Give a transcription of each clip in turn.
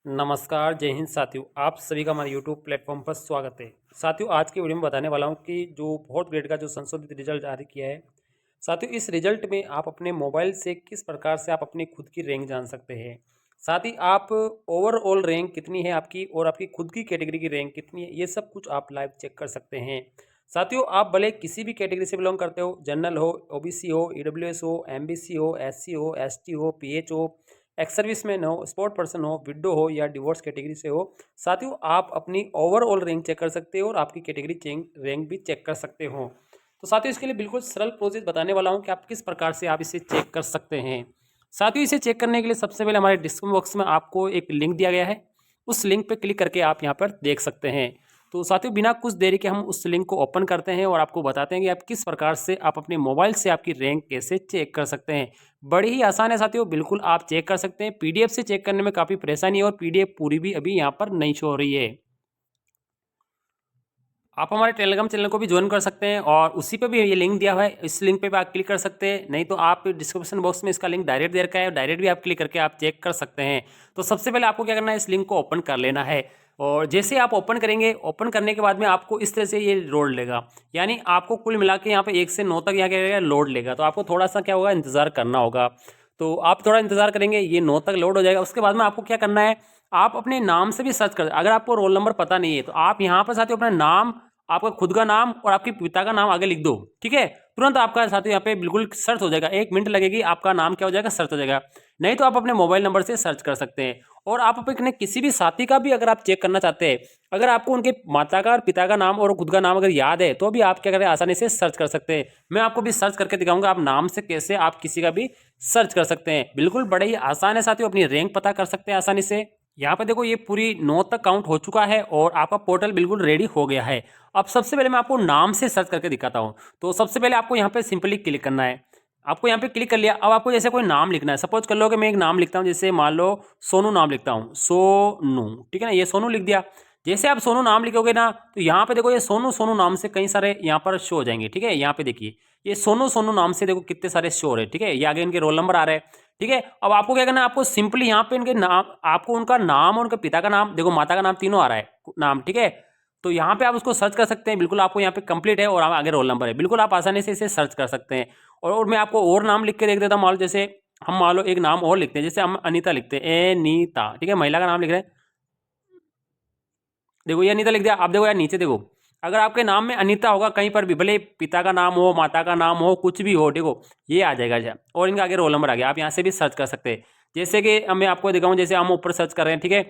नमस्कार, जय हिंद साथियों। आप सभी का हमारे यूट्यूब प्लेटफॉर्म पर स्वागत है। साथियों, आज की वीडियो में बताने वाला हूं कि जो फोर्थ ग्रेड का जो संशोधित रिजल्ट जारी किया है। साथियों, इस रिजल्ट में आप अपने मोबाइल से किस प्रकार से आप अपनी खुद की रैंक जान सकते हैं। साथ ही आप ओवरऑल रैंक कितनी है आपकी और आपकी खुद की कैटेगरी की रैंक कितनी है, ये सब कुछ आप लाइव चेक कर सकते हैं। साथियों, आप भले किसी भी कैटेगरी से बिलोंग करते हो, जनरल हो, ओबीसी हो, ईडब्ल्यूएस हो, एमबीसी हो, एससी हो, एसटी हो, पीएच हो, एक्स सर्विसमैन हो, स्पोर्ट पर्सन हो, विडो हो या डिवोर्स कैटेगरी से हो। साथियों, आप अपनी ओवरऑल रैंक चेक कर सकते हो और आपकी कैटेगरी रैंक भी चेक कर सकते हो। तो साथियों, इसके लिए बिल्कुल सरल प्रोसेस बताने वाला हूं कि आप किस प्रकार से आप इसे चेक कर सकते हैं। साथियों, इसे चेक करने के लिए सबसे पहले हमारे डिस्क्रिप्शन बॉक्स में आपको एक लिंक दिया गया है। उस लिंक पर क्लिक करके आप यहाँ पर देख सकते हैं। तो साथियों, बिना कुछ देरी के हम उस लिंक को ओपन करते हैं और आपको बताते हैं कि आप किस प्रकार से आप अपने मोबाइल से आपकी रैंक कैसे चेक कर सकते हैं। बड़ी ही आसान है साथियों, बिल्कुल आप चेक कर सकते हैं। पीडीएफ से चेक करने में काफ़ी परेशानी है और पीडीएफ पूरी भी अभी यहाँ पर नहीं शो हो रही है। आप हमारे टेलीग्राम चैनल को भी ज्वाइन कर सकते हैं और उसी पे भी ये लिंक दिया हुआ है, इस लिंक पे भी आप क्लिक कर सकते हैं। नहीं तो आप डिस्क्रिप्शन बॉक्स में इसका लिंक डायरेक्ट दे रखा है, डायरेक्ट भी आप क्लिक करके आप चेक कर सकते हैं। तो सबसे पहले आपको क्या करना है, इस लिंक को ओपन कर लेना है और जैसे आप ओपन करेंगे, ओपन करने के बाद में आपको इस तरह से ये लोड लेगा। यानी आपको कुल मिला के यहाँ पे 1 से 9 तक यहाँ क्या लोड लेगा। तो आपको थोड़ा सा क्या होगा, इंतजार करना होगा। तो आप थोड़ा इंतजार करेंगे, ये 9 तक लोड हो जाएगा। उसके बाद में आपको क्या करना है, आप अपने नाम से भी सर्च कर, अगर आपको रोल नंबर पता नहीं है तो आप यहाँ पर साथियों अपना नाम, आपका खुद का नाम और आपके पिता का नाम आगे लिख दो। ठीक है, तुरंत आपका साथियों यहाँ पे बिल्कुल सर्च हो जाएगा। 1 मिनट लगेगी, आपका नाम क्या हो जाएगा, सर्च हो जाएगा। नहीं तो आप अपने मोबाइल नंबर से सर्च कर सकते हैं। और आप अपने किसी भी साथी का भी अगर आप चेक करना चाहते हैं, अगर आपको उनके माता का और पिता का नाम और खुद का नाम अगर याद है तो भी आप क्या करें, आसानी से सर्च कर सकते हैं। मैं आपको भी सर्च करके दिखाऊंगा आप नाम से कैसे आप किसी का भी सर्च कर सकते हैं। बिल्कुल बड़े ही आसान है साथियों, अपनी रैंक पता कर सकते हैं आसानी से। यहाँ पे देखो, ये पूरी 9 तक काउंट हो चुका है और आपका पोर्टल बिल्कुल रेडी हो गया है। अब सबसे पहले मैं आपको नाम से सर्च करके दिखाता हूँ। तो सबसे पहले आपको यहाँ पे सिंपली क्लिक करना है। आपको यहाँ पे क्लिक कर लिया। अब आपको जैसे कोई नाम लिखना है, सपोज कर लो कि मैं एक नाम लिखता हूँ, जैसे मान लो सोनू नाम लिखता हूँ, सोनू। ठीक है ना, ये सोनू लिख दिया। जैसे आप सोनू नाम लिखोगे ना, तो यहाँ पे देखो ये सोनू सोनू नाम से कई सारे यहाँ पर शो हो जाएंगे। ठीक है, यहाँ पे देखिए ये सोनू सोनू नाम से देखो कितने सारे शो हो रहे हैं। ठीक है, ये आगे इनके रोल नंबर आ रहे हैं। ठीक है, अब आपको क्या करना है, आपको सिंपली यहाँ पे इनके नाम, आपको उनका नाम और उनके पिता का नाम, देखो माता का नाम तीनों आ रहा है नाम। ठीक है, तो यहाँ पे आप उसको सर्च कर सकते हैं। बिल्कुल आपको यहाँ पे कंप्लीट है और आगे रोल नंबर है, बिल्कुल आप आसानी से इसे सर्च कर सकते हैं। और मैं आपको और नाम लिख के देख देता हूँ। मान लो जैसे हम मान लो एक नाम और लिखते हैं, जैसे हम अनीता लिखते हैं, एनीता। ठीक है, महिला का नाम लिख रहे हैं। देखो ये अनीता लिख दिया। आप देखो यार नीचे देखो, अगर आपके नाम में अनीता होगा कहीं पर भी, भले पिता का नाम हो, माता का नाम हो, कुछ भी हो, देखो ये आ जाएगा। अच्छा, और इनका आगे रोल नंबर आ गया। आप यहाँ से भी सर्च कर सकते हैं। जैसे कि मैं आपको दिखाऊं, जैसे हम ऊपर सर्च कर रहे हैं। ठीक है,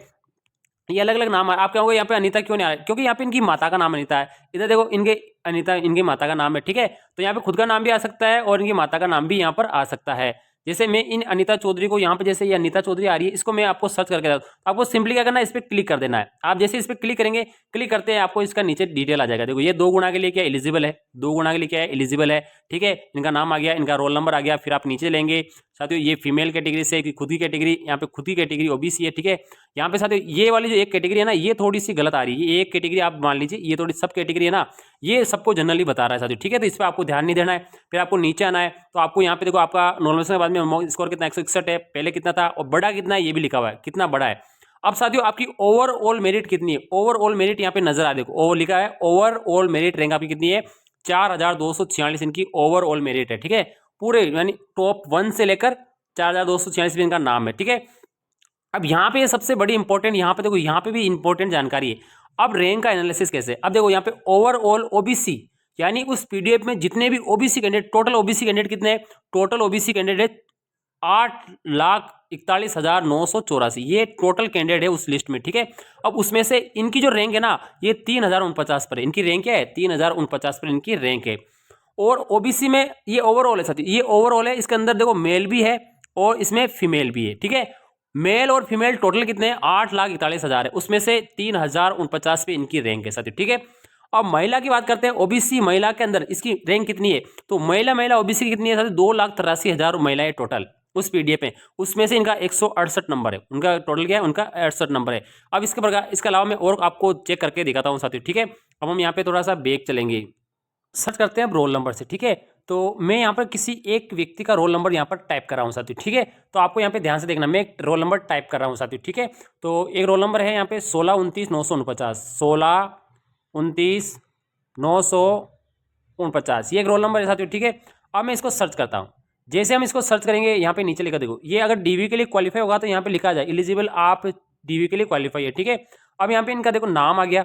ये अलग अलग नाम है। आप कहोगे यहाँ पे अनीता क्यों नहीं आ रहा है, क्योंकि यहाँ पे इनकी माता का नाम अनीता है। इधर देखो इनके अनीता, इनकी माता का नाम है। ठीक है, तो यहाँ पे खुद का नाम भी आ सकता है और इनकी माता का नाम भी यहाँ पर आ सकता है। जैसे मैं इन अनीता चौधरी को यहाँ पे, जैसे ये अनीता चौधरी आ रही है, इसको मैं आपको सर्च करके बताऊँ, तो आपको सिंपली क्या करना है, इस पर क्लिक कर देना है। आप जैसे इस पर क्लिक करेंगे, क्लिक करते हैं, आपको इसका नीचे डिटेल आ जाएगा। देखो ये 2 गुना के लिए क्या एलिजिबल है, 2 गुना के लिए क्या है, एलिजिबल है। ठीक है, इनका नाम आ गया, इनका रोल नंबर आ गया। फिर आप नीचे लेंगे साथियों, ये फीमेल कैटेगरी से खुद की कैटेगरी, यहाँ पे खुद की कैटेगरी ओबीसी है। ठीक है, यहाँ पे साथियों ये वाली जो एक कैटेगरी है ना, ये थोड़ी सी गलत आ रही है। ये एक कैटेगरी आप मान लीजिए, ये थोड़ी सब कैटेगरी है ना, ये सबको जनरली बता रहा है साथियों। ठीक है, तो इस पर आपको ध्यान नहीं देना है। फिर आपको नीचे आना है, तो आपको यहाँ पे देखो आपका नॉर्मल के बाद में स्कोर कितना, 161 है। पहले कितना था और बड़ा कितना है, ये भी लिखा हुआ है कितना बड़ा है। अब साथियों आपकी ओवरऑल मेरिट कितनी है, ओवरऑल मेरिट यहाँ पे नजर आ, देखो ओवर लिखा है, ओवरऑल मेरिट रैंक आपकी कितनी है, 4246 इनकी ओवरऑल मेरिट है। ठीक है, पूरे यानी टॉप 1 से लेकर 4246 भी इनका नाम है। ठीक है, अब यहाँ पे सबसे बड़ी इंपॉर्टेंट, यहाँ पे देखो यहाँ पे भी इंपॉर्टेंट जानकारी है। अब रैंक का एनालिसिस कैसे, अब देखो यहाँ पे ओवरऑल ओबीसी, यानी उस पीडीएफ में जितने भी OBC candidate, total OBC candidate कितने, टोटल ओबीसी कैंडिडेट 8,41,984, ये टोटल कैंडिडेट है उस लिस्ट में। ठीक है, अब उसमें से इनकी जो रैंक है ना, ये 3049 पर है। इनकी रैंक क्या है, 3049 पर इनकी रैंक है। और ओबीसी में ये ओवरऑल है साथी, ये ओवरऑल है। इसके अंदर देखो मेल भी है और इसमें फीमेल भी है। ठीक है, मेल और फीमेल टोटल कितने हैं, 8,41,000 है। उसमें से 3049 पे इनकी रैंक है साथी। ठीक है, अब महिला की बात करते हैं। ओबीसी महिला के अंदर इसकी रैंक कितनी है, तो महिला ओबीसी की कितनी है साथी, 2,83,000 महिलाएं टोटल उस पीडीएफ में। उसमें से इनका 168 नंबर है, उनका टोटल क्या है, उनका 68 नंबर है। अब इसके प्रकार, इसके अलावा मैं और आपको चेक करके दिखाता हूँ साथियों। ठीक है, अब हम यहाँ पे थोड़ा सा बैक चलेंगे। सर्च करते हैं अब रोल नंबर से, ठीक है। तो मैं यहाँ पर किसी एक व्यक्ति का रोल नंबर यहाँ पर टाइप कर रहा हूँ साथियों, ठीक है। तो आपको यहाँ पे ध्यान से देखना, मैं एक रोल नंबर टाइप कर रहा हूँ साथियों, ठीक है। तो एक रोल नंबर है यहाँ पे 16 29 949, 16 29 949, ये एक रोल नंबर है साथियों, ठीक है। अब मैं इसको सर्च करता हूँ। जैसे हम इसको सर्च करेंगे, यहाँ पे नीचे लिखा देखो, ये अगर डीवी के लिए क्वालिफाई होगा तो यहाँ पे लिखा जाए एलिजिबल, आप डीवी के लिए क्वालिफाई है, ठीक है। अब यहाँ पे इनका देखो नाम आ गया,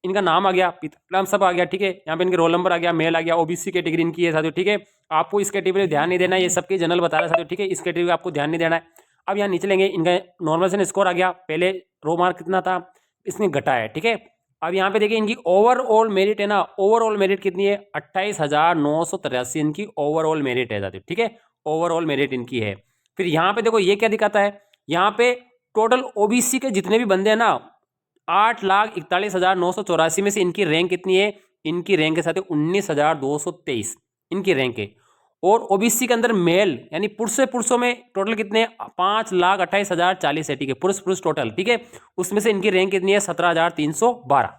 इनका नाम आ गया, पिता नाम सब आ गया, ठीक है। यहाँ पे इनके रोल नंबर आ गया, मेल आ गया, ओबीसी कैटेगरी इनकी है साथियों, ठीक है। आपको इस कैटेगरी ध्यान नहीं देना है, ये सबके जनरल बता रहा है साथियों, ठीक है। इस कैटेगरी का आपको ध्यान नहीं देना है। अब यहाँ नीचे लेंगे, इनका नॉर्मलाइजेशन स्कोर आ गया, पहले रो मार्क कितना था, इसने घटा है, ठीक है। अब यहाँ पे देखिए इनकी ओवरऑल मेरिट है ना, ओवरऑल मेरिट कितनी है, 28,983 इनकी ओवरऑल मेरिट है साथियों, ठीक है। ओवरऑल मेरिट इनकी है। फिर यहाँ पे देखो ये क्या दिखाता है, यहाँ पे टोटल ओबीसी के जितने भी बंदे हैं ना, 8,41,984 में से इनकी रैंक कितनी है, इनकी रैंक के साथ 19,223 इनकी रैंक है। और ओबीसी के अंदर मेल यानी पुरुषों में टोटल कितने, 5,28,040 है, ठीक है। पुरुष टोटल, ठीक है। उसमें से इनकी रैंक कितनी है, 17,312।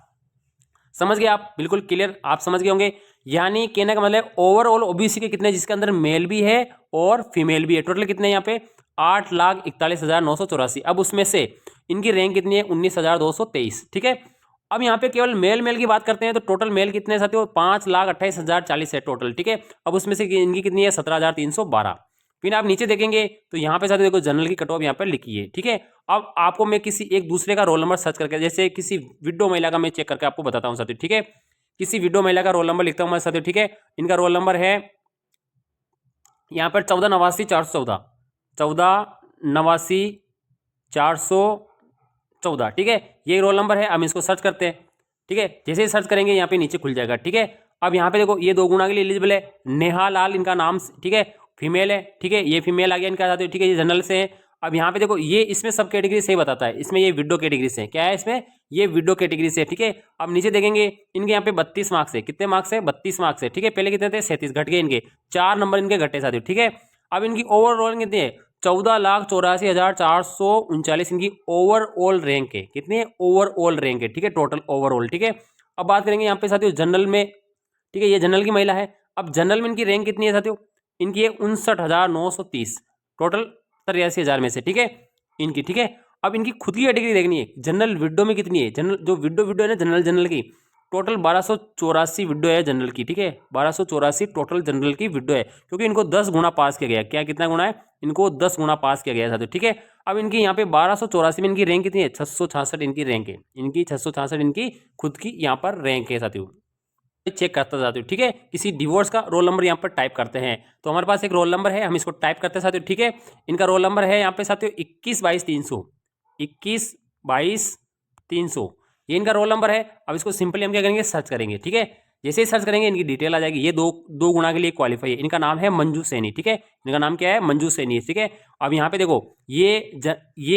समझ गए आप, बिल्कुल क्लियर, आप समझ गए होंगे। यानी कहने का मतलब ओवरऑल ओबीसी के कितने, जिसके अंदर मेल भी है और फीमेल भी है, टोटल कितने यहाँ पे 8,41,984। अब उसमें से इनकी रैंक कितनी है, 19,223, ठीक है। अब यहाँ पे केवल मेल की बात करते हैं तो टोटल मेल कितने साथियों, 5,28,040 है टोटल, ठीक है। अब उसमें से इनकी कितनी है, 17,312। फिर आप नीचे देखेंगे तो यहाँ पे साथियों देखो जनरल की कट ऑफ यहाँ पर लिखी है, ठीक है। अब आपको मैं किसी एक दूसरे का रोल नंबर सर्च करके, जैसे किसी विडो महिला का मैं चेक करके आपको बताता हूँ साथियों, ठीक है। किसी विडो महिला का रोल नंबर लिखता हूँ मैं साथियों, ठीक है। इनका रोल नंबर है यहाँ पर 14 89 414, 14 89 414, ठीक है। ये रोल नंबर है। हम इसको सर्च करते हैं, ठीक है। जैसे ही सर्च करेंगे यहाँ पे नीचे खुल जाएगा, ठीक है। अब यहाँ पे देखो ये 2 गुना के लिए एलिजिबल है, नेहा लाल इनका नाम, ठीक है, फीमेल है, ठीक है। ये फीमेल आ गया इनका साथियों, ठीक है, ये जनरल से है। अब यहाँ पे देखो ये इसमें सब कैटेगरी से ही बताता है, इसमें ये विडो कैटेगरी से क्या है, इसमें ये विडो कैटेगरी से, ठीक है। अब नीचे देखेंगे इनके यहाँ पे 32 मार्क्स है, कितने मार्क्स है, 32 मार्क्स है, ठीक है। पहले कितने थे, 37, घट गए इनके 4 नंबर इनके घटे साथियों, ठीक है। अब इनकी ओवरऑल कितनी है, 14,84,439 इनकी ओवरऑल रैंक है, कितनी है, ओवरऑल रैंक है, ठीक है, टोटल ओवरऑल, ठीक है। अब बात करेंगे यहाँ पे साथियों जनरल में, ठीक है, ये जनरल की महिला है। अब जनरल में इनकी रैंक कितनी है साथियों, इनकी है 59,930 टोटल 83,000 में से, ठीक है, इनकी, ठीक है। अब इनकी खुद की कैटेगरी देखनी है, जनरल विडो में कितनी है, जनरल जो विडो है ना, जनरल की टोटल 1284 विडो है जनरल की, ठीक है। 1284 टोटल जनरल की विडो है, क्योंकि इनको 10 गुना पास किया गया, क्या कितना गुना है, इनको 10 गुना पास किया गया साथियों, ठीक है। अब इनकी यहाँ पे 1284 में इनकी रैंक कितनी है, 666 इनकी रैंक है, इनकी 666 इनकी खुद की यहाँ पर रैंक है साथियों। चेक करता जाते हो, ठीक है। किसी डिवोर्स का रोल नंबर यहाँ पर टाइप करते हैं, तो हमारे पास एक रोल नंबर है, हम इसको टाइप करते हैं साथियों, ठीक है। इनका रोल नंबर है यहाँ पे साथियों 21 22 300, 21 22 300, ये इनका रोल नंबर है। अब इसको सिंपली हम क्या करेंगे, सर्च करेंगे, ठीक है। जैसे ही सर्च करेंगे इनकी डिटेल आ जाएगी, ये दो गुना के लिए क्वालिफाई है। इनका नाम है मंजू सैनी, ठीक है, इनका नाम क्या है, मंजू सैनी, ठीक है। अब यहाँ पे देखो ये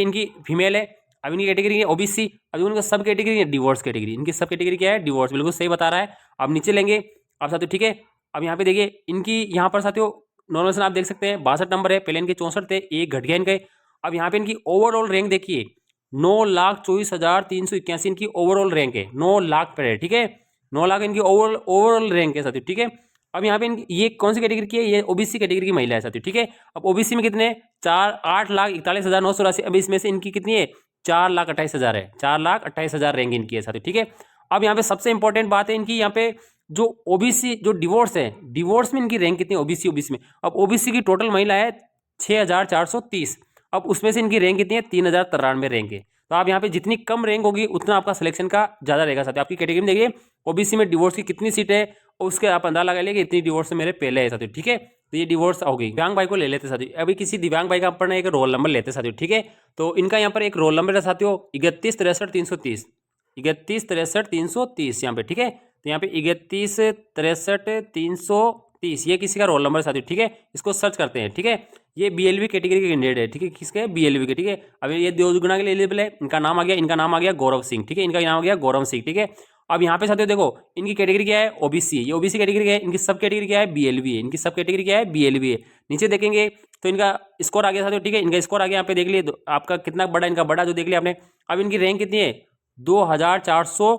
इनकी फीमेल है। अब इनकी कैटेगरी है ओबीसी। अब उनका सब कैटेगरी है डिवोर्स कैटेगरी, इनकी सब कैटेगरी क्या है, डिवोर्स, बिल्कुल सही बता रहा है। अब नीचे लेंगे आप साथियों, ठीक है। अब यहाँ पे देखिए इनकी यहाँ पर साथियों नॉर्मल आप देख सकते हैं 62 नंबर है, पहले इनके 64 थे, एक घट गया इनके। अब यहाँ पे इनकी ओवरऑल रैंक देखिए 9,24,381 इनकी ओवरऑल रैंक है, 9 लाख पर है, ठीक है। 9 लाख इनकी ओवरऑल रैंक है साथियों, ठीक है। अब यहाँ पे ये कौन सी कैटेगरी की है, ये ओबीसी कैटेगरी की महिला है साथियों, ठीक है। अब ओबीसी में कितने 8,41,984, अब इसमें से इनकी कितनी है 4,28,000 है, 4,28,000 रैंक इनकी है साथियों, ठीक है। अब यहाँ पे सबसे इंपॉर्टेंट बात है इनकी, यहाँ पे जो ओबीसी जो डिवोर्स है, डिवोर्स में इनकी रैंक कितनी है ओबीसी में। अब ओबीसी की टोटल महिला है 6,430, अब उसमें से इनकी रैंक कितनी है 3,093 रैंक है। तो आप यहाँ पे जितनी कम रैंक होगी उतना आपका सिलेक्शन का ज़्यादा रहेगा साथियों। आपकी कैटेगरी में देखिए ओबीसी में डिवोर्स की कितनी सीट है, और उसके आप अंदाजा लगा लेंगे इतनी डिवोर्स मेरे पहले है साथियों, ठीक है। तो ये डिवोर्स हो गई। दिव्यांग भाई को ले लेते साथियों, अभी किसी दिव्यांग भाई का अपन एक रोल नंबर लेते साथियों, ठीक है। तो इनका यहाँ पर एक रोल नंबर है साथियों 31 63 330, 31 63 330 यहाँ पे, ठीक है। तो यहाँ पे 31 63 330 ये किसी का रोल नंबर है साथियों, ठीक है। इसको सर्च करते हैं, ठीक है। ये बीएलवी कैटेगरी के कैंडिडेट है, ठीक है, किसके, बीएलवी के, ठीक है। अब ये 2 गुना के लिए एलिजिबल है। इनका नाम आ गया, इनका नाम आ गया गौरव सिंह, ठीक है, इनका नाम आ गया गौरव सिंह, ठीक है। अब यहाँ पे साथियों देखो इनकी कैटेगरी क्या है, ओबीसी है, ये ओबीसी कैटेगरी क्या है, इनकी सब कैटेगरी क्या है, बीएलवी है, इनकी सब कैटेगरी क्या है, बीएलवी है। नीचे देखेंगे तो इनका स्कोर आ गया साथियों, ठीक है, इनका स्कोर आ गया, यहाँ पे देख लिए आपका कितना बड़ा, इनका बड़ा जो देख लिया आपने। अब इनकी रैंक कितनी है 2,400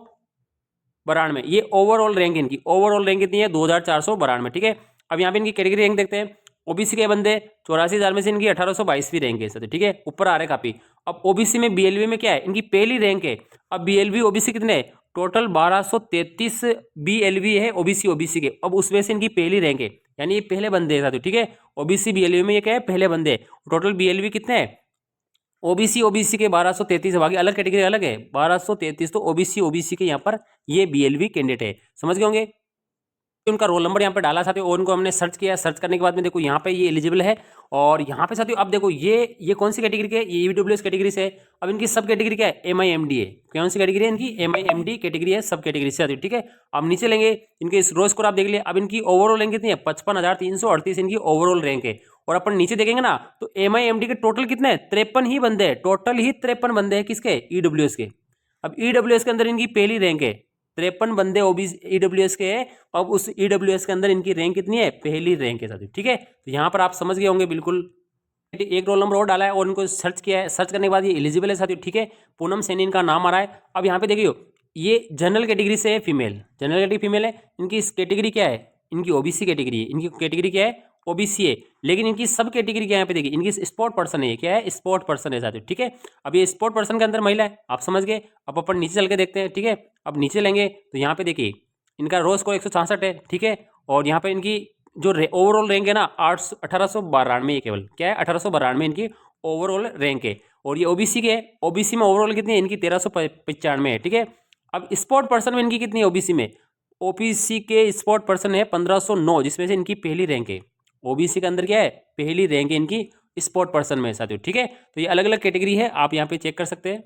92। ये ओवरऑल रैंक इनकी, ओवरऑल रैंक कितनी है 2492, ठीक है। अब यहाँ पे इनकी कैटेगरी रैंक देखते हैं। ओबीसी के बंदे 84,000 में से इनकी 1822वीं रैंक है सर, ठीक है, ऊपर आ रहे काफी। अब ओबीसी में बीएलवी में क्या है, इनकी पहली रैंक है। अब बीएलवी ओबीसी कितने है, टोटल 1233 बीएलवी है ओबीसी के। अब उसमें से इनकी पहली रैंक है, यानी ये पहले बंदे हैं साथियों, ठीक है। ओबीसी बीएलवी में ये क्या है, पहले बंदे। टोटल बीएलवी कितने हैं, ओबीसी के 1233 है, बाकी अलग कैटेगरी अलग है 1233, तो ओबीसी के यहाँ पर ये बीएलवी कैंडिडेट है, समझ गए होंगे। उनका रोल नंबर यहाँ पे डाला साथियों, और उनको हमने सर्च किया। सर्च करने के बाद में देखो यहाँ पे ये एलिजिबल है। और यहाँ पे साथियों अब देखो ये कौन सी कैटेगरी के, ये ईडब्ल्यूएस कैटेगरी से है। अब इनकी सब कैटेगरी क्या है, एमआईएमडी है। कौन सी कैटेगरी है इनकी, एमआईएमडी कैटेगरी है, सब कैटेगरी से साथियों, ठीक है। अब नीचे लेंगे इनके रो स्कोर आप देख लिया। अब इनकी ओवरऑल रैंक कितनी है, 55,338 इनकी ओवरऑल रैंक है। और अपन नीचे देखेंगे ना तो एमआईएमडी के टोटल कितने हैं, 53 ही बंदे हैं, टोटल ही 53 बंदे हैं किसके, ईडब्ल्यूएस के। अब ईडब्ल्यूएस के अंदर इनकी पहली रैंक है, 53 बंदे ओबीसी ईडब्ल्यूएस के हैं। अब उस ईडब्ल्यूएस के अंदर इनकी रैंक कितनी है, पहली रैंक है साथियों, ठीक है। तो यहाँ पर आप समझ गए होंगे बिल्कुल। एक रोल नंबर और डाला है और इनको सर्च किया है। सर्च करने के बाद ये एलिजिबल है साथियों, ठीक है। पूनम सैनी इनका नाम आ रहा है। अब यहाँ पे देखियो ये जनरल कैटेगरी से है, फीमेल, जनरल कैटेगरी फीमेल है। इनकी कैटेगरी क्या है, इनकी ओबीसी कैटेगरी है। इनकी कैटेगरी क्या है, ओबीसी है। लेकिन इनकी सब कैटेगरी क्या है, यहाँ पे देखिए इनकी स्पोर्ट पर्सन है, क्या है, स्पोर्ट पर्सन है साथियों, ठीक है। अब ये स्पोर्ट पर्सन के अंदर महिला है, आप समझ गए। अब अपन नीचे चल के देखते हैं, ठीक है। अब नीचे लेंगे तो यहाँ पे देखिए इनका रो स्कोर 166 है, ठीक है। और यहाँ पे इनकी जो ओवरऑल रैंक है ना 1892 है, केवल क्या है 1892 इनकी ओवरऑल रैंक है। और ये ओबीसी के है, ओबीसी में ओवरऑल कितनी है इनकी 1395 है, ठीक है। अब स्पोर्ट पर्सन में इनकी कितनी है, ओबीसी में, ओबीसी के स्पोर्ट पर्सन है 1509, जिसमें से इनकी पहली रैंक है। ओबीसी के अंदर क्या है, पहली रैंक है इनकी स्पोर्ट पर्सन में साथियों, ठीक है। तो ये अलग अलग कैटेगरी है, आप यहाँ पे चेक कर सकते हैं।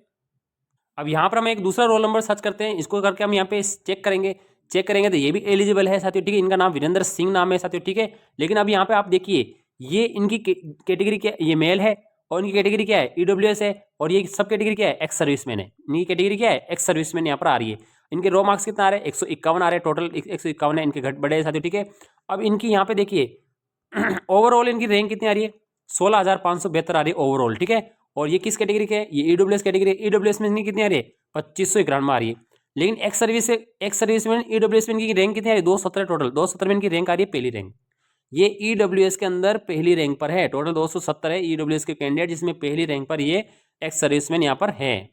अब यहाँ पर हम एक दूसरा रोल नंबर सर्च करते हैं, इसको करके हम यहाँ पे चेक करेंगे तो ये भी एलिजिबल है साथियों, ठीक है। इनका नाम वीरेंद्र सिंह नाम है साथियों, ठीक है। लेकिन अब यहाँ पे आप देखिए ये इनकी कैटेगरी क्या, ये मेल है और इनकी कैटेगरी क्या है, ईडब्ल्यूएस है। और ये सब कैटेगरी क्या है, एक्स सर्विसमैन है। इनकी कैटेगरी क्या है, एक्स सर्विसमैन यहाँ पर आ रही है। इनके रो मार्क्स कितना आ रहे हैं, 151 आ रहे हैं, टोटल 151 है। इनके घट बड़े हैं साथियों, ठीक है। अब इनकी यहाँ पे देखिए ओवरऑल इनकी रैंक कितनी आ रही है, 16,572 आ रही है ओवरऑल, ठीक है। और ये किस कैटेगरी के है, ये ईडब्ल्यूएस कैटेगरी। ईडब्ल्यूएस में इनकी कितनी आ रही है, 2591 आ रही है। लेकिन एक्स सर्विस में ईडब्ल्यूएस में इनकी रैंक कितनी आ रही है, 217 टोटल, 217 में इनकी रैंक आ रही है, पहली रैंक। ये ईडब्ल्यूएस के अंदर पहली रैंक पर है, टोटल 270 है ईडब्ल्यूएस के कैंडिडेट, जिसमें पहली रैंक पर ये एक्स सर्विसमैन यहाँ पर है।